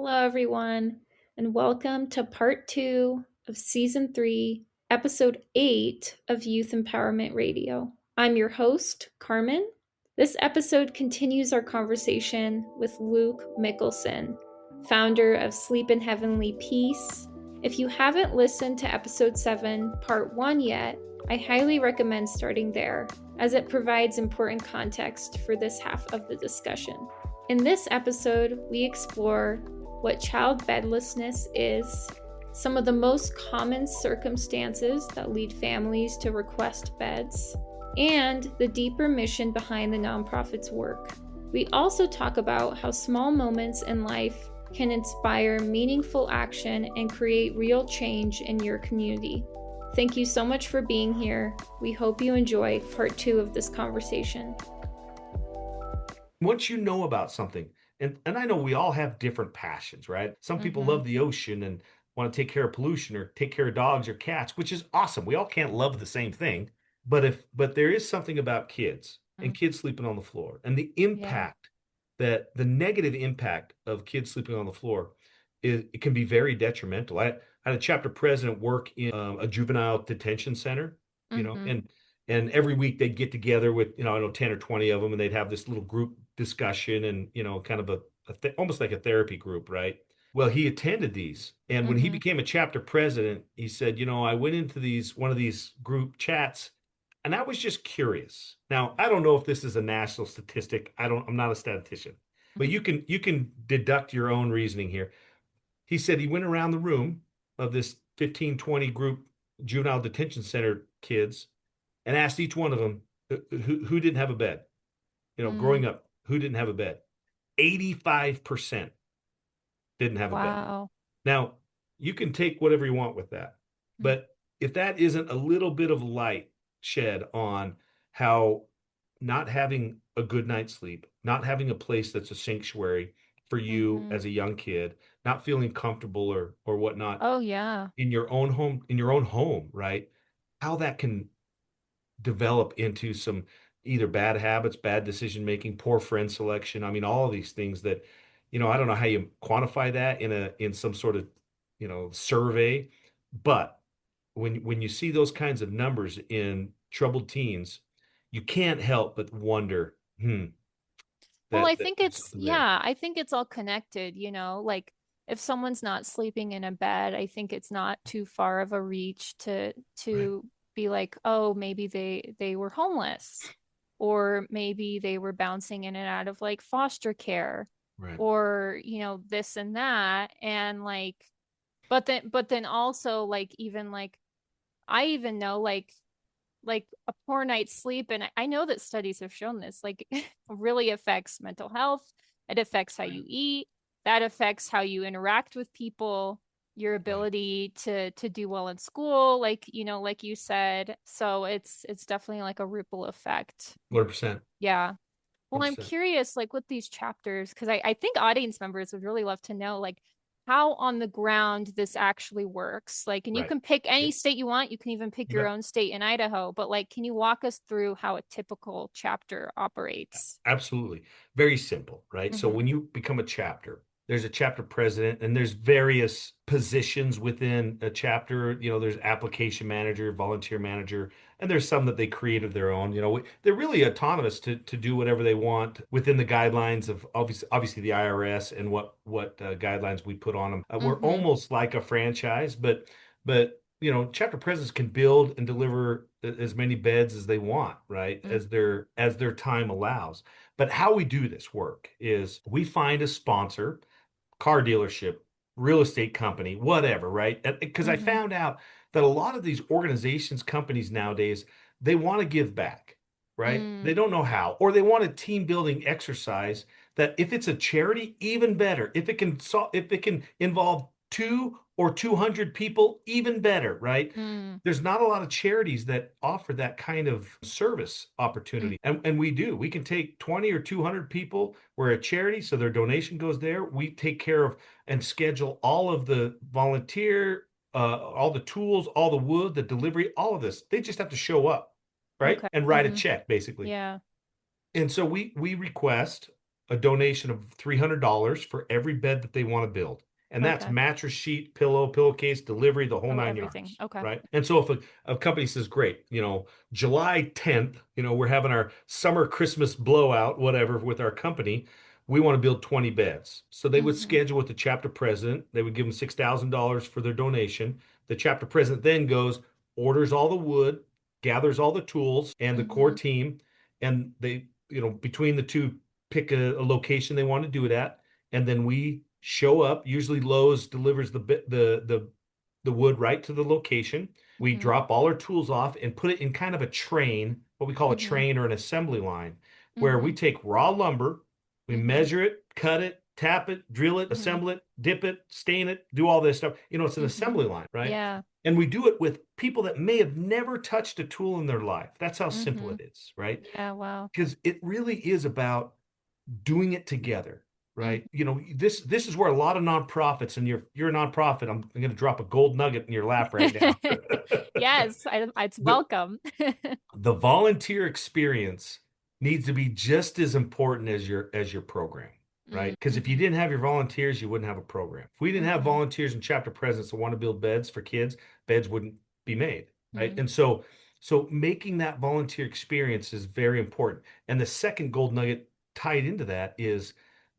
Hello, everyone, and welcome to part two of season three, episode 8 of Youth Empowerment Radio. I'm your host, Carmen. This episode continues our conversation with Luke Mickelson, founder of Sleep in Heavenly Peace. If you haven't listened to episode 7, part 1 yet, I highly recommend starting there, as it provides important context for this half of the discussion. In this episode, we explore what child bedlessness is, some of the most common circumstances that lead families to request beds, and the deeper mission behind the nonprofit's work. We also talk about how small moments in life can inspire meaningful action and create real change in your community. Thank you so much for being here. We hope you enjoy part 2 of this conversation. Once you know about something, and I know we all have different passions, right? Some people love the ocean and want to take care of pollution or take care of dogs or cats, which is awesome. We all can't love the same thing, but there is something about kids and kids sleeping on the floor and the impact that the negative impact of kids sleeping on the floor it can be very detrimental. I had a chapter president work in a juvenile detention center, and every week they'd get together with, I don't know, 10 or 20 of them, and they'd have this little group discussion and, kind of almost like a therapy group, right? Well, he attended these. And when he became a chapter president, he said, I went into one of these group chats and I was just curious. Now, I don't know if this is a national statistic. I'm not a statistician, but you can deduct your own reasoning here. He said he went around the room of this 15, 20 group juvenile detention center kids and asked each one of them who didn't have a bed. Growing up, who didn't have a bed? 85% didn't have a bed. Wow. Now, you can take whatever you want with that. But if that isn't a little bit of light shed on how not having a good night's sleep, not having a place that's a sanctuary for you as a young kid, not feeling comfortable or whatnot. Oh, yeah. In your own home, right? How that can develop into some either bad habits, bad decision making, poor friend selection. I mean, all of these things that, I don't know how you quantify that in some sort of, survey, but when you see those kinds of numbers in troubled teens, you can't help but wonder, Well, I that think there's it's, something there. I think it's all connected, like if someone's not sleeping in a bed, I think it's not too far of a reach to Right. be like, oh, maybe they were homeless, or maybe they were bouncing in and out of like foster care, Right. or this and that. And like, but then also, like, even like, I even know like a poor night's sleep, and I know that studies have shown this, like really affects mental health. It affects how Right. you eat. That affects how you interact with people, your Right. ability to do well in school, like like you said. So it's definitely like a ripple effect. 100%. Yeah. Well, I'm 100%. curious, like with these chapters, because I think audience members would really love to know, like, how on the ground this actually works. Like, and you Right. can pick any Yep. state you want. You can even pick You your bet. own state in Idaho. But like, can you walk us through how a typical chapter operates? Absolutely. Very simple, right? So Mm-hmm. when you become a chapter, there's a chapter president and there's various positions within a chapter. There's application manager, volunteer manager, and there's some that they create of their own. They're really autonomous to do whatever they want within the guidelines of obviously the IRS and what guidelines we put on them. We're Mm-hmm. almost like a franchise, but chapter presidents can build and deliver as many beds as they want, right? As their time allows. But how we do this work is we find a sponsor, car dealership, real estate company, whatever, right? Because I Mm-hmm. found out that a lot of these organizations, companies nowadays, they want to give back, right? Mm. They don't know how, or they want a team building exercise that if it's a charity, even better. If it can involve 200 people, even better, right? Mm. There's not a lot of charities that offer that kind of service Mm. opportunity. And we do. We can take 20 or 200 people. We're a charity, so their donation goes there. We take care of and schedule all of the volunteer, all the tools, all the wood, the delivery, all of this. They just have to show up, right? Okay. And write a Mm-hmm. check, basically. Yeah. And so we request. a donation of $300 for every bed that they want to build. And that's Okay. mattress, sheet, pillow, pillowcase, delivery, the whole Oh, nine everything. yards, Okay. right? And so if a company says, great, July 10th, we're having our summer Christmas blowout, whatever, with our company, we want to build 20 beds. So they would Mhm. schedule with the chapter president. They would give them $6,000 for their donation. The chapter president then goes, orders all the wood, gathers all the tools and the core Mhm. team, and they, between the two, pick a location they want to do it at, and then we show up. Usually Lowe's delivers the wood right to the location. We Mhm. drop all our tools off and put it in kind of a train, what we call a Mhm. train or an assembly line, where we Mhm. take raw lumber, we Mhm. measure it, cut it, tap it, drill it, Mhm. assemble it, dip it, stain it, do all this stuff. It's an Mhm. assembly line, right? Yeah. And we do it with people that may have never touched a tool in their life. That's how simple Mhm. it is, right? Yeah, wow. Because it really is about doing it together, Mhm. right? This is where a lot of nonprofits, and you're a nonprofit. I'm going to drop a gold nugget in your lap right now. Yes, it's the welcome. the volunteer experience needs to be just as important as your program, right? Mm, Because if you mhm. didn't have your volunteers, you wouldn't have a program. If we didn't have Mhm. volunteers and chapter presidents that want to build beds for kids, beds wouldn't be made, right? Mhm. And so making that volunteer experience is very important. And the second gold nugget tied into that is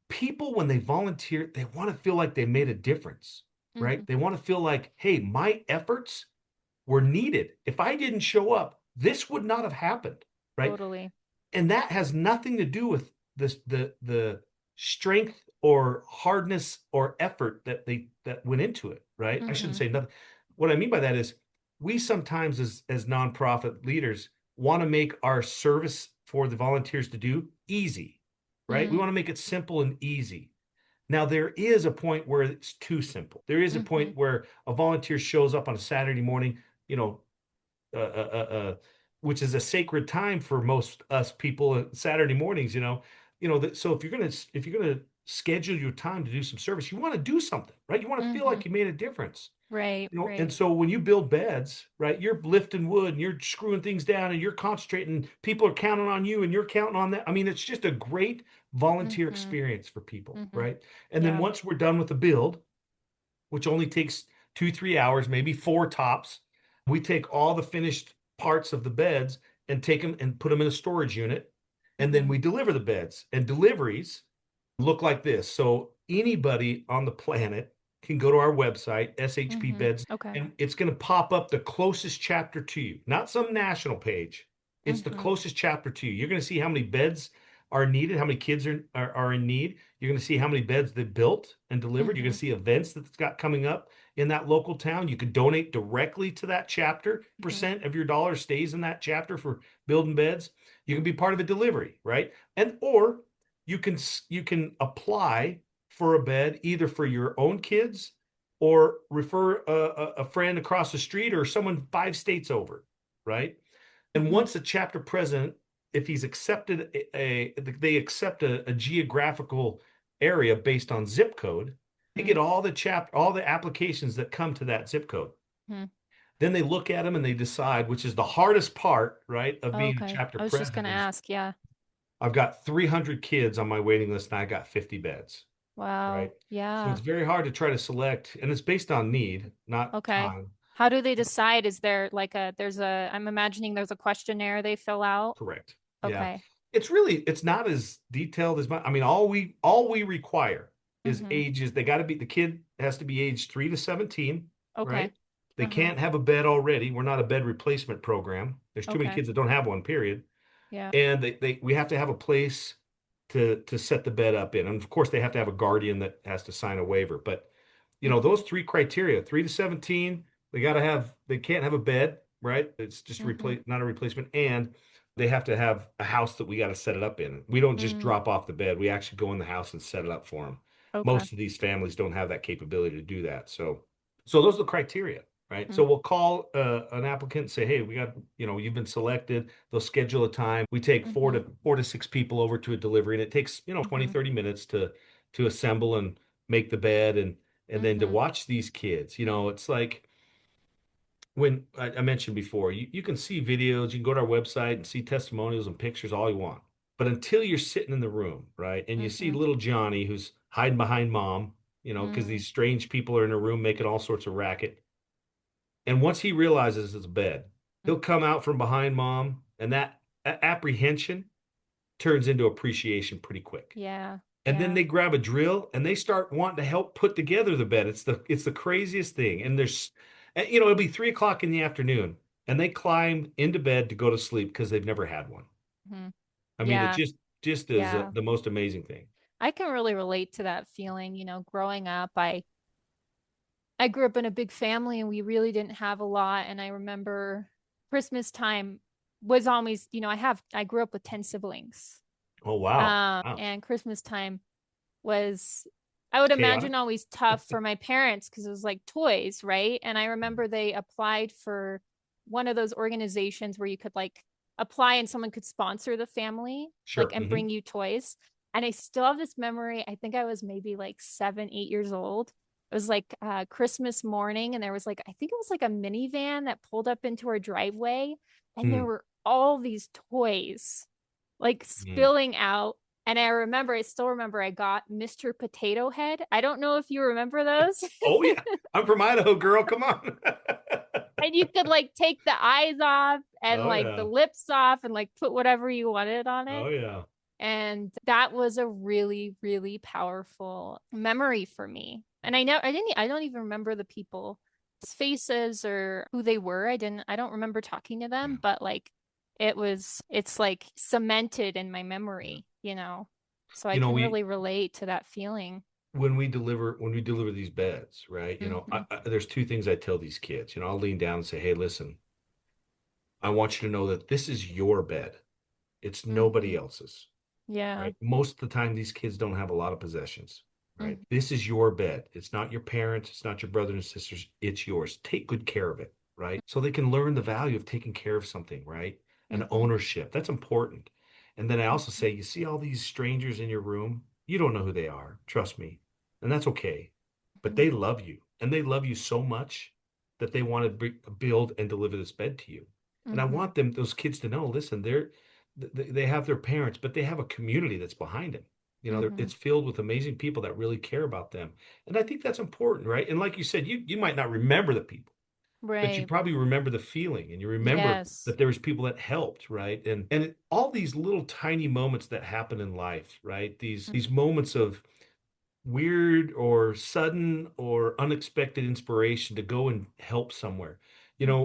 people, when they volunteer, they want to feel like they made a difference, right? Mhm. They want to feel like, hey, my efforts were needed. If I didn't show up, this would not have happened, right? Totally. And that has nothing to do with the strength or hardness or effort that went into it, right? I shouldn't Mhm. say nothing. What I mean by that is we sometimes as nonprofit leaders want to make our service for the volunteers to do easy, right? We Mm. want to make it simple and easy. Now, there is a point where it's too simple. There is a Mhm. point where a volunteer shows up on a Saturday morning, you know, uh, uh, uh, uh, which is a sacred time for most us people. Saturday mornings, so if you're gonna schedule your time to do some service, you want to do something, right? You want to feel Mhm. like you made a difference. Right, And right. so when you build beds, right, you're lifting wood and you're screwing things down and you're concentrating, people are counting on you and you're counting on that. I mean, it's just a great volunteer Mhm. experience for people, Mhm. right? And then Yeah. once we're done with the build, which only takes 2, 3 hours, maybe four tops, we take all the finished parts of the beds and take them and put them in a storage unit. And then Mhm. we deliver the beds. And deliveries look like this. So anybody on the planet can go to our website, SHP Mhm. Beds, Okay. and it's going to pop up the closest chapter to you, not some national page. It's the Mhm. closest chapter to you. You're going to see how many beds are needed, how many kids are in need. You're going to see how many beds they built and delivered. You're going Mhm. to see events that's got coming up in that local town. You could donate directly to that chapter. Mhm. Percent of your dollar stays in that chapter for building beds. You can be part of a delivery, right? And or you can apply for a bed either for your own kids or refer a friend across the street or someone 5 states over, right? And Mhm. once a chapter president, if he's accepted they accept a geographical area based on zip code, they Mhm. get all the applications that come to that zip code. Mhm. Then they look at them and they decide, which is the hardest part, right, of being a Okay. chapter I was just gonna president. Is ask, yeah. I've got 300 kids on my waiting list and I got 50 beds, right? Wow. So Yeah. it's very hard to try to select, and it's based on need, not Okay. time. How do they decide? Is there like I'm imagining there's a questionnaire they fill out? Correct. Yeah. Okay. It's not as detailed as I mean, all we require is Mhm. ages. The kid has to be age 3 to 17, Okay. right? They Uh-huh. can't have a bed already. We're not a bed replacement program. There's too many Okay. kids that don't have one, period. Yeah. And we have to have a place to set the bed up in. And of course, they have to have a guardian that has to sign a waiver. But Mhm. those three criteria, 3 to 17, they can't have a bed, right? It's just Mhm. not a replacement, and they have to have a house that we got to set it up in. We don't just Mm. drop off the bed. We actually go in the house and set it up for them. Okay. Most of these families don't have that capability to do that. So those are the criteria, right? Mm. So we'll call an applicant and say, hey, we got, you've been selected. They'll schedule a time. We take four Mhm. to four to six people over to a delivery, and it takes, 20, Mhm. 30 minutes to assemble and make the bed and then to Mhm. watch these kids. It's like when I mentioned before, you can see videos, you can go to our website and see testimonials and pictures all you want. But until you're sitting in the room, right, and you see Mhm. little Johnny who's hiding behind mom, because Mm. these strange people are in a room making all sorts of racket. And once he realizes it's a bed, Mm. he'll come out from behind mom, and that apprehension turns into appreciation pretty quick. Yeah. And then Yeah. they grab a drill and they start wanting to help put together the bed. It's the craziest thing. And it'll be 3 o'clock in the afternoon, and they climb into bed to go to sleep because they've never had one. Mhm. I mean, it Yeah. just is Yeah. the most amazing thing. I can really relate to that feeling. Growing up, I grew up in a big family and we really didn't have a lot. And I remember Christmas time was always, I grew up with 10 siblings. Oh wow, wow, And Christmas time was, I would it's imagine, chaotic. always tough for my parents because it was like toys, right? And I remember they applied for one of those organizations where you could like apply and someone could sponsor the family, like, Sure. and bring you toys. And I still have this memory. I think I was maybe like 7, 8 years old. It was like Christmas morning, and there was like, I think it was like a minivan that pulled up into our driveway, and there Mm, were all these toys like mm. spilling out. And I still remember I got Mr. Potato Head. I don't know if you remember those. Oh yeah, I'm from Idaho, girl. Come on. And you could like take the eyes off and Oh like the yeah. lips off and like put whatever you wanted on it. Oh yeah. And that was a really, really powerful memory for me. And I don't even remember the people's faces or who they were. I don't remember talking to Yeah. them, but like it's like cemented in my Yeah. memory. So I You know, can we really relate to that feeling. when we deliver these beds, right? Hmm. There's two things I tell these kids. I'll lean down and say, "Hey, listen, I want you to know that this is your bed. It's nobody Hmm. else's." Yeah. Right? Most of the time, these kids don't have a lot of possessions, right? Hmm. This is your bed. It's not your parents. It's not your brothers and sisters. It's yours. Take good care of it, right? So they can learn the value of taking care of something, right? And Hmm. ownership. That's important. And then I also Hmm. say, you see all these strangers in your room? You don't know who they are. Trust me. And that's okay. But Hmm. they love you. And they love you so much that they want to build and deliver this bed to you. And I Hmm. want those kids to know, listen, they have their parents, but they have a community that's behind them. Hmm. It's filled with amazing people that really care about them. And I think that's important, right? And like you said, you might not remember the people, but you Right. probably remember the feeling, and you remember Yes. that there was people that helped, right? And all these little tiny moments that happen in life, right? These moments of weird or sudden or unexpected inspiration to go and help somewhere.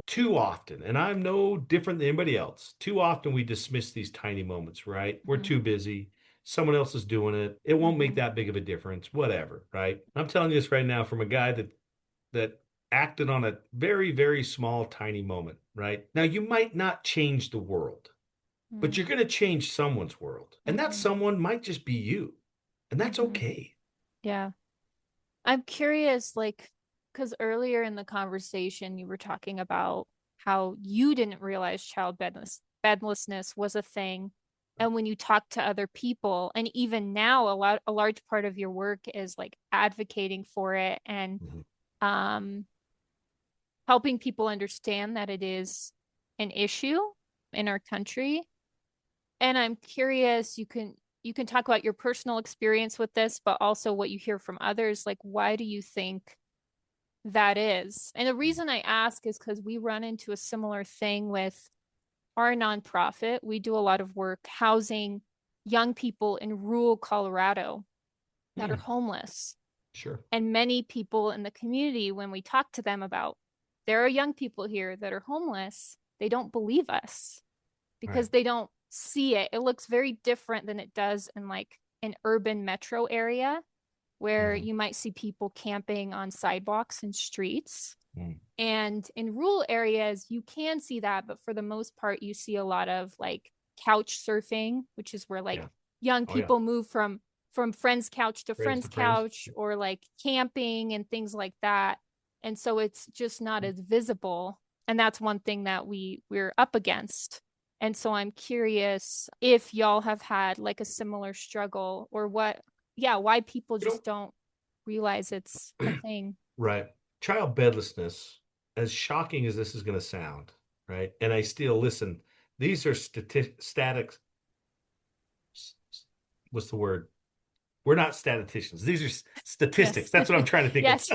Too often, and I'm no different than anybody else, too often we dismiss these tiny moments, right? We're Hmm. too busy. Someone else is doing it. It won't make Hmm. that big of a difference, whatever, right? I'm telling you this right now from a guy that acted on a very, very small, tiny moment, right? Now, you might not change the world, but you're going to change someone's world. And that Hmm. someone might just be you. And that's Hmm. okay. Yeah. I'm curious, like, because earlier in the conversation, you were talking about how you didn't realize bedlessness was a thing. And when you talk to other people, and even now, a large part of your work is like advocating for it and Mhm. um, helping people understand that it is an issue in our country. And I'm curious, you can talk about your personal experience with this, but also what you hear from others. Like, why do you think that is? And the reason I ask is because we run into a similar thing with our nonprofit. We do a lot of work housing young people in rural Colorado that are Mm, homeless. sure. And many people in the community, when we talk to them about there are young people here that are homeless, they don't believe us Right. because they don't see it. It looks very different than it does in like an urban metro area where Mhm. you might see people camping on sidewalks and streets. Mm. And in rural areas, you can see that, but for the most part, you see a lot of like couch surfing, which is where like Yeah. young Oh yeah. people move from friend's couch to Friends friend's to friends. couch, or like camping and things like that. And so it's just not as visible. And that's one thing that we're up against. And so I'm curious if y'all have had like a similar struggle, or why people You just don't realize it's a know, thing. right. Child bedlessness, as shocking as this is going to sound, right? And I still listen. These are what's the word? We're not statisticians. These are statistics. Yes. That's what I'm trying to think of. Yes.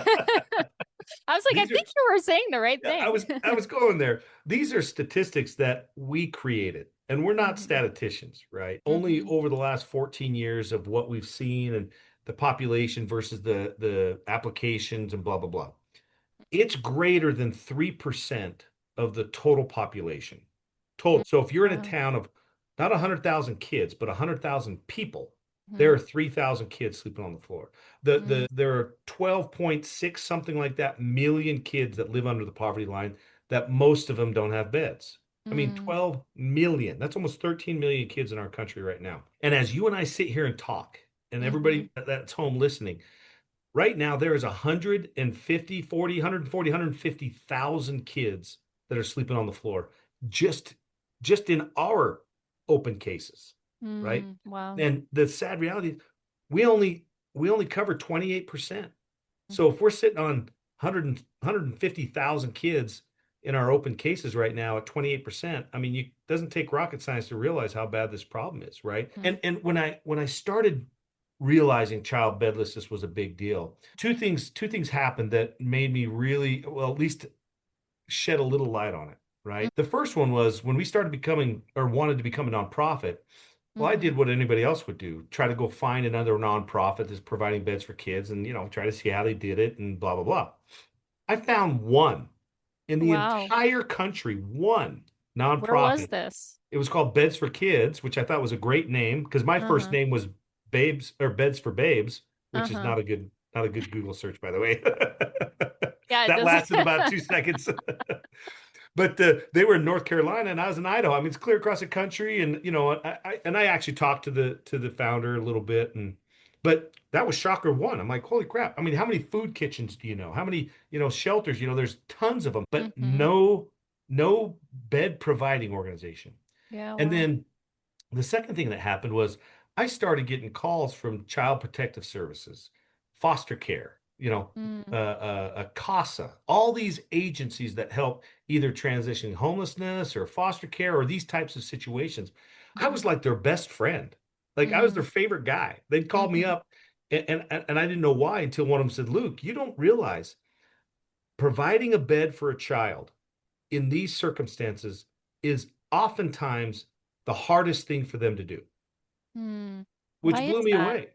I was like, I These are think you were saying the right Yeah, I thing. was I was going there. These are statistics that we created, and we're not Hmm. statisticians, right? Only Hmm. over the last 14 years of what we've seen and the population versus the applications and blah blah blah. It's greater than 3% of the total population. Total. So if you're in a Wow. town of not 100,000 kids, but 100,000 people, there Hmm. are 3,000 kids sleeping on the floor. There are 12.6 something like that million kids that live under the poverty line that most of them don't have beds. I mean, Mm. 12 million. That's almost 13 million kids in our country right now. And as you and I sit here and talk, and Hmm. everybody that's home listening, right now, there is 150,000 kids that are sleeping on the floor just just in our open cases, right? Mm. Wow. And the sad reality is we only we only cover 28%. So if we're sitting on 150,000 kids in our open cases right now at 28%, I mean, it doesn't take rocket science to realize how bad this problem is, right? Mm-hmm. And when I started realizing child bedlessness was a big deal, two things happened that made me really, well, at least shed a little light on it, right? The first one was when we started becoming or wanted to become a nonprofit. Well, I Mm-hmm. did what anybody else would do, try to go find another nonprofit that's providing beds for kids and, try to see how they did it and blah, blah, blah. I found one in the Wow. entire country, one Where was nonprofit. this? It was called Beds for Kids, which I thought was a great name because my first Uh-huh. name was Babes or Beds for Babes, which is Uh-huh. not a good Google search, by the way. Yeah, it That does. lasted about 2 seconds. But they were in North Carolina and I was in Idaho. I mean, it's clear across the country, and I actually talked to the founder a little bit, but that was shocker one. I'm like, holy crap! I mean, how many food kitchens do you know? How many shelters? There's tons of them, but Hmm. no bed providing organization. Yeah, And wow. then the second thing that happened was I started getting calls from Child Protective Services, foster care, Mm. a CASA, all these agencies that help either transition homelessness or foster care or these types of situations. I Mm-hmm. was like their best friend. Like I was their favorite guy. They'd call me Mm-hmm. up and I didn't know why until one of them said, Luke, you don't realize providing a bed for a child in these circumstances is oftentimes the hardest thing for them to do, Mm. Why which blew is me that? away.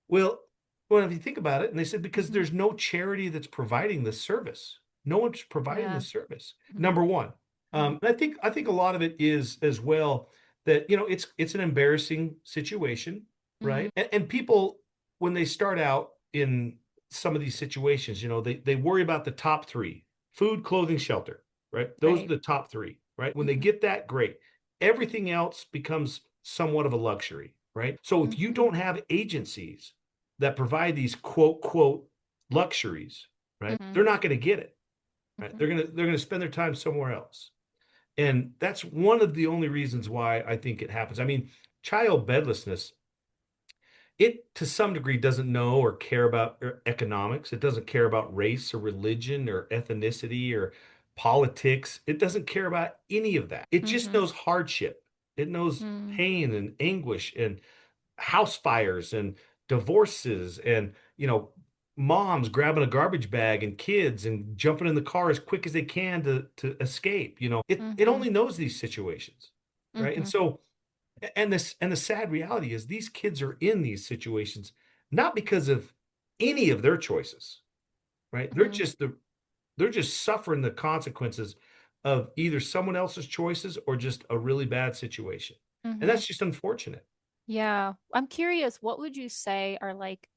Well, well, if you think about it, and they said because Hmm. there's no charity that's providing this service. No one's providing Yeah. this service. Hmm. Number one, Hmm. and I think a lot of it is as well that it's an embarrassing situation, Hmm. right? And people when they start out in some of these situations, they worry about the top three: food, clothing, shelter, right? Those are Right. the top three, right? When they Hmm. get that, great. Everything else becomes somewhat of a luxury, right? So if you Hmm. don't have agencies that provide these quote luxuries, right? Hmm. They're not going to get it, right? Hmm. They're going to spend their time somewhere else. And that's one of the only reasons why I think it happens. I mean, child bedlessness, it to some degree doesn't know or care about economics. It doesn't care about race or religion or ethnicity or politics. It doesn't care about any of that. It just Hmm. knows hardship. It knows Mm. pain and anguish and house fires and divorces and moms grabbing a garbage bag and kids and jumping in the car as quick as they can to escape. It Mhm. only knows these situations, right? And Mhm. so and the sad reality is these kids are in these situations not because of any of their choices, right? they're Mhm. just the they're just suffering the consequences of either someone else's choices or just a really bad situation, and Mhm. that's just unfortunate. Yeah. I'm curious, what would you say are like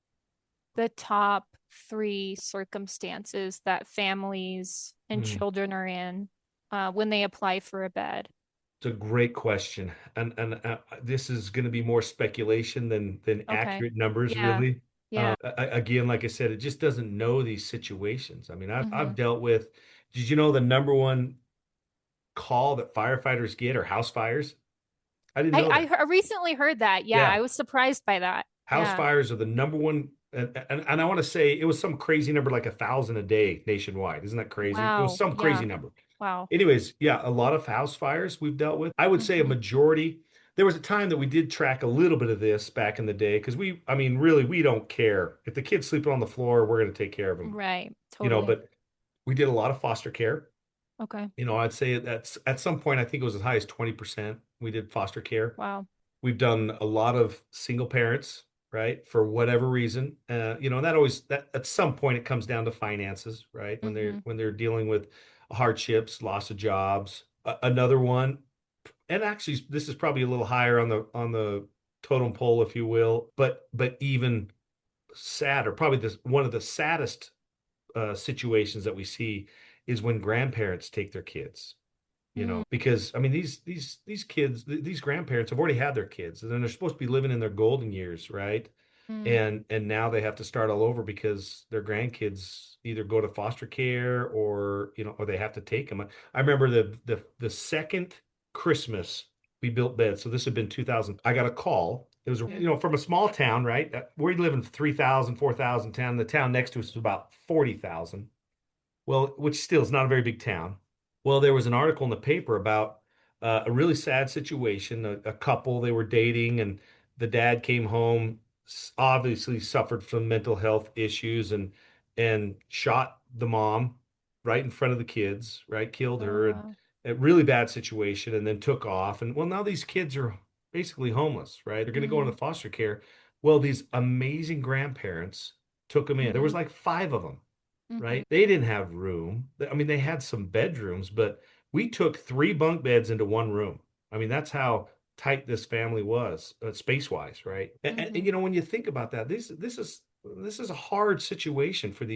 the top three circumstances that families and Hmm. children are in when they apply for a bed? It's a great question, and this is going to be more speculation than Okay. accurate numbers, Yeah. really. Yeah. Again, like I said, it just doesn't know these situations. I mean, I've Mhm. dealt with. Did you know the number one call that firefighters get are house fires? I didn't know that. I recently heard that. Yeah, Yeah, I was surprised by that. house Yeah. fires are the number one, and I want to say it was some crazy number like 1,000 a day nationwide. Isn't that crazy? It was Wow. some Yeah. crazy number. Wow. Anyways, yeah, a lot of house fires we've dealt with. I would say a Mhm. majority. there was a time that we did track a little bit of this back in the day because I mean, really, we don't care if the kid's sleeping on the floor, we're going to take care of them, Right. Totally. but we did a lot of foster care. Okay. I'd say that's at some point, I think it was as high as 20%. We did foster care. Wow. We've done a lot of single parents, right? For whatever reason, and that at some point it comes down to finances, right? Mm-hmm. When they're dealing with hardships, loss of jobs. Another one, and actually this is probably a little higher on the totem pole, if you will, but even sadder, probably one of the saddest situations that we see is when grandparents take their kids, Mm-hmm. because I mean these kids, these grandparents have already had their kids, and then they're supposed to be living in their golden years, right? And now they have to start all over because their grandkids either go to foster care or or they have to take them. I remember the second Christmas we built beds. So this had been 2000. I got a call. It was from a small town, right? We live in 3,000, 4,000 town. The town next to us was about 40,000. Well, which still is not a very big town. Well, there was an article in the paper about a really sad situation. A couple, they were dating, and the dad came home, obviously suffered from mental health issues, and shot the mom right in front of the kids, right? Killed Oh her, and wow. a really bad situation, and then took off. And well, now these kids are basically homeless, right? They're going to go Mm-hmm. into foster care. Well, these amazing grandparents took them in. There Mm-hmm. was like five of them, Mm-hmm. right? They didn't have room. I mean, they had some bedrooms, but we took three bunk beds into one room. I mean, that's how tight this family was, space-wise, right? And, Mm-hmm. when you think about that, this is a hard situation for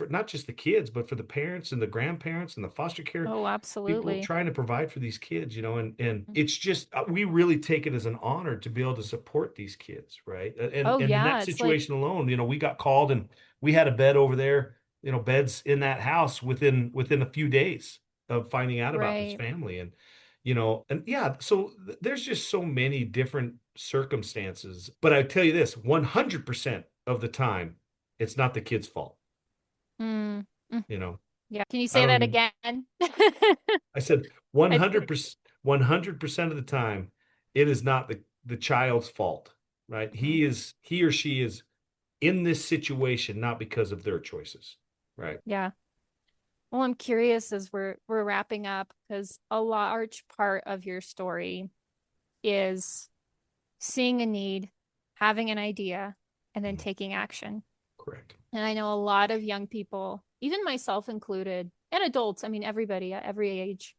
not just the kids, but for the parents and the grandparents and the foster care Oh, people absolutely. trying to provide for these kids, and it's just we really take it as an honor to be able to support these kids, right? And Oh in yeah, that it's like situation alone, we got called and we had a bed over there, beds in that house within a few days of finding out about this right. family. And yeah, so there's just so many different circumstances. But I tell you this, 100% of the time, it's not the kid's fault. Mm. Mm. You know, Yeah. Can you I say don't that even, again? I said I 100%, 100% of the time, it is not the child's fault, right? Mhm. He or she is in this situation not because of their choices, right? Yeah. Well, I'm curious as we're wrapping up because a large part of your story is seeing a need, having an idea, and then Mhm. taking action. Correct. And I know a lot of young people, even myself included, and adults, I mean everybody at every age,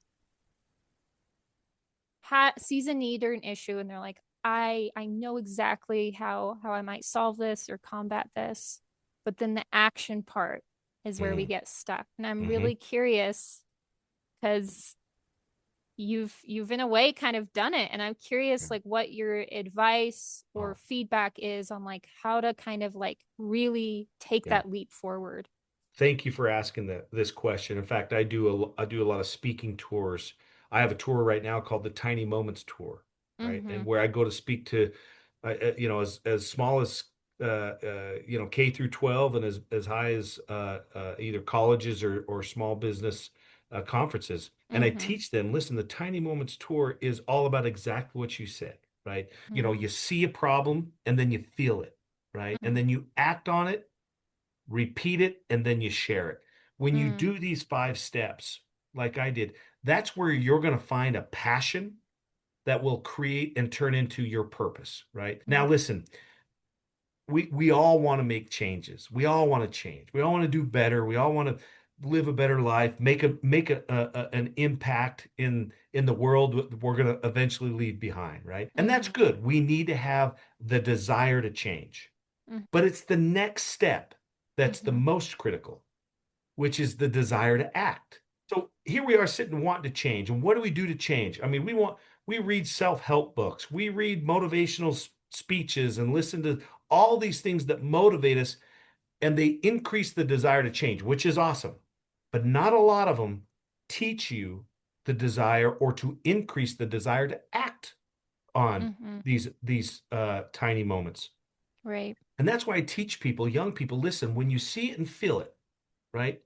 sees a need or an issue and they're like, I know exactly how I might solve this or combat this. But then the action part is where we Mm-hmm. get stuck. And I'm Mm-hmm. really curious because you've in a way kind of done it, and I'm Yeah. curious like what your advice or Oh, feedback is on like how to kind of like really take yeah. that leap forward. Thank you for asking this question. In fact, I do a lot of speaking tours. I have a tour right now called the Tiny Moments Tour, right? Mm-hmm. And where I go to speak to, as small as K through 12, and as high as either colleges or small business conferences. And I Mm-hmm. teach them, listen, the Tiny Moments Tour is all about exactly what you said, right? Mm-hmm. You see a problem and then you feel it, right? And then you act on it, repeat it, and then you share it. When you Mm-hmm. do these 5 steps, like I did, that's where you're going to find a passion that will create and turn into your purpose, right? Now, listen, we all want to make changes. We all want to change. We all want to do better. We all want to live a better life, an impact in the world we're going to eventually leave behind, right? And that's Mm-hmm. good. We need to have the desire to change. But it's the next step that's the Mm-hmm. most critical, which is the desire to act. So here we are sitting wanting to change. And what do we do to change? I mean, we read self-help books, we read motivational speeches and listen to all these things that motivate us, and they increase the desire to change, which is awesome. But not a lot of them teach you the desire or to increase the desire to act on Mm-hmm. these tiny moments. Right. And that's why I teach people, young people, listen, when you see it and feel it, right?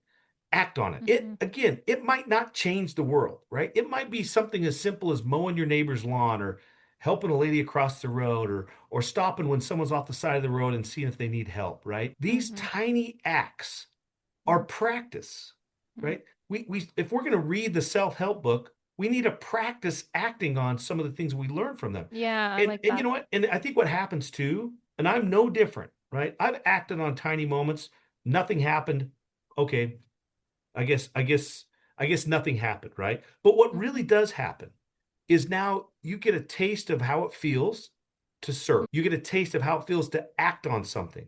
Act on it. It Mm-hmm. again, it might not change the world, right? It might be something as simple as mowing your neighbor's lawn or helping a lady across the road, or stopping when someone's off the side of the road and seeing if they need help, right? These tiny acts are practice, right? We if we're going to read the self-help book, we need to practice acting on some of the things we learn from them. Yeah, I like And you that. know what? And I think what happens too, and I'm no different, right? I've acted on tiny moments. Nothing happened. Okay, I guess nothing happened, right? But what really does happen is now you get a taste of how it feels to serve. You get a taste of how it feels to act on something.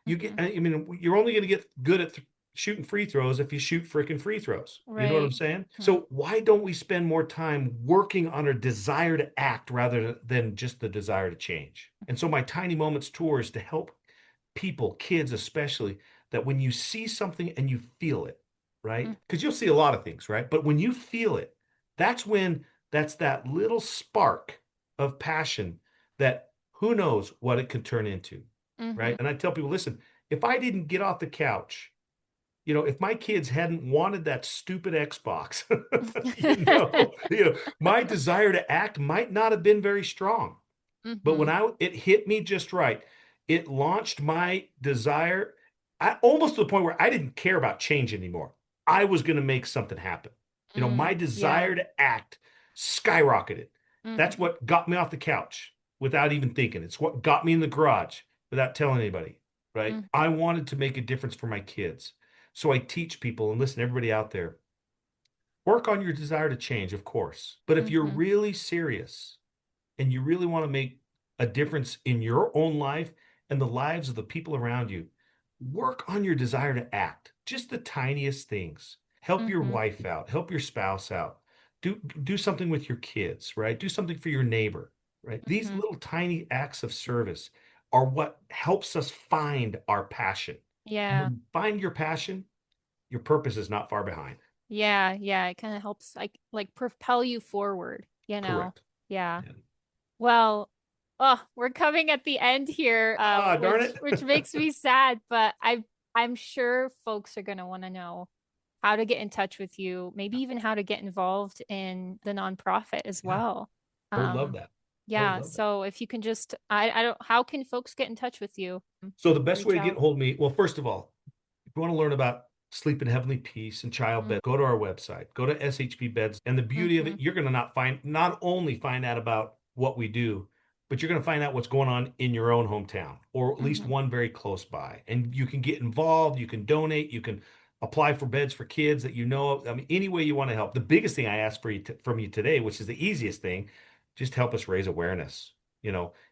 I mean, you're only going to get good at shooting free throws if you shoot freaking free throws. You know what I'm Right. saying? So why don't we spend more time working on our desire to act rather than just the desire to change? And so my Tiny Moments tour is to help people, kids especially, that when you see something and you feel it, right? Because you'll see a lot of things, right? But when you feel it, that's that little spark of passion that who knows what it could turn into, right? And I tell people, listen, if I didn't get off the couch, if my kids hadn't wanted that stupid Xbox, my desire to act might not have been very strong. But when it hit me just right, it launched my desire. Almost to the point where I didn't care about change anymore. I was going to make something happen. My desire to act skyrocketed. That's what got me off the couch without even thinking. It's what got me in the garage without telling anybody, right? I wanted to make a difference for my kids. So I teach people, and listen, everybody out there, work on your desire to change, of course. But if you're really serious and you really want to make a difference in your own life and the lives of the people around you, work on your desire to act. Just the tiniest things. Help your wife out, help your spouse out. Do something with your kids, right? Do something for your neighbor, right? These little tiny acts of service are what helps us find our passion. And Yeah. when you find your passion, your purpose is not far behind. Yeah, yeah, it kind of helps like propel you forward, you know. Correct. Yeah. Yeah. Well, oh, we're coming at the end here, Darn it. which makes me sad, but I'm sure folks are gonna want to know how to get in touch with you, maybe even how to get involved in the nonprofit as Yeah, well. I would love Um, that. I would yeah, love that. so if you can just I don't how can folks get in touch with you? So the best way Reach to get out. a hold of me, well, first of all, if you want to learn about sleep in heavenly peace and childbed, go to our website, go to SHP Beds. And the beauty of it, you're going to not only find out about what we do, but you're going to find out what's going on in your own hometown or at least one very close by. And you can get involved, you can donate, you can apply for beds for kids that you know of. I mean, any way you want to help. The biggest thing I ask from you today, which is the easiest thing, just help us raise awareness.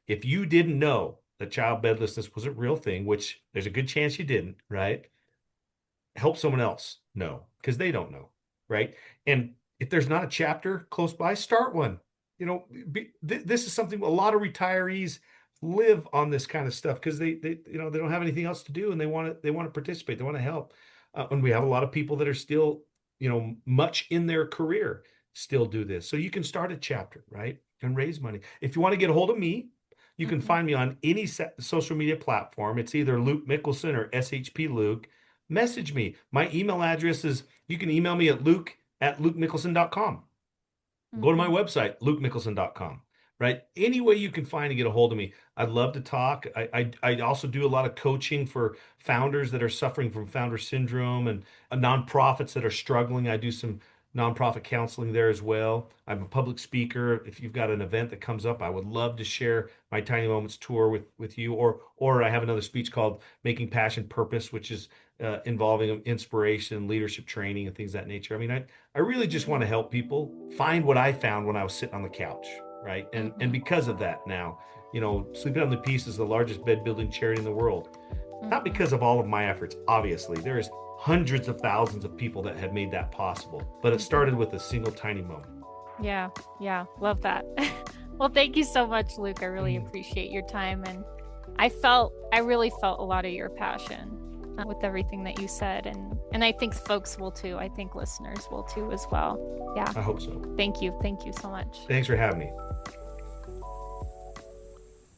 If you didn't know that child bedlessness was a real thing, which there's a good chance you didn't, right? Help someone else know because they don't know, right? And if there's not a chapter close by, start one. This is something a lot of retirees live on this kind of stuff because they don't have anything else to do and they want to participate, they want to help. And we have a lot of people that are still much in their career still do this. So you can start a chapter, right, and raise money. If you want to get a hold of me, you can find me on any social media platform. It's either Luke Mickelson or SHP Luke. Message me. My email address is, you can email me at luke@lukemickelson.com. Go to my website, lukemickelson.com, right? Any way you can find to get a hold of me. I'd love to talk. I also do a lot of coaching for founders that are suffering from founder syndrome and nonprofits that are struggling. I do some nonprofit counseling there as well. I'm a public speaker. If you've got an event that comes up, I would love to share my Tiny Moments tour with you. Or I have another speech called Making Passion Purpose, which is involving inspiration, leadership training, and things of that nature. I mean, I really just want to help people find what I found when I was sitting on the couch, right? And because of that now, Sleep Out in the Peace is the largest bed building charity in the world. Not because of all of my efforts, obviously. There's hundreds of thousands of people that have made that possible, but it started with a single tiny moment. Yeah, yeah, love that. Well, thank you so much, Luke. I really appreciate your time, and I really felt a lot of your passion with everything that you said, and I think folks will too. I think listeners will too as well. Yeah. I hope so. Thank you so much. Thanks for having me.